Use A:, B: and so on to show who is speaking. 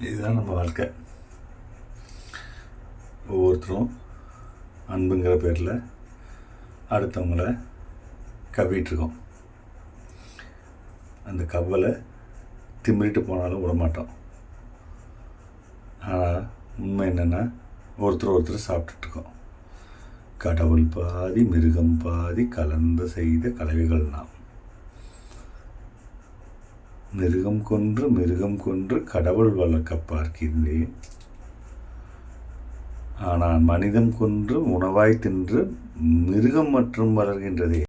A: இதுதான் நம்ம வாழ்க்கை. ஒவ்வொருத்தரும் அன்புங்கிற பேரில் அடுத்தவங்கள கவ்விட்டுருக்கோம். அந்த கவ்வலை திமிரிட்டு போனாலும் விடமாட்டோம். ஆனால் உண்மை என்னென்னா ஒருத்தர் சாப்பிட்டுட்ருக்கோம். கடவுள் பாதி மிருகம் பாதி கலந்து செய்த கலவைகள் நாம். மிருகம் கொன்று கடவுள் வளர்க்க பார்க்கின்றேன். ஆனால் மனிதம் கொன்று உணவாய் தின்று மிருகம் மற்றும் வளர்கின்றதே.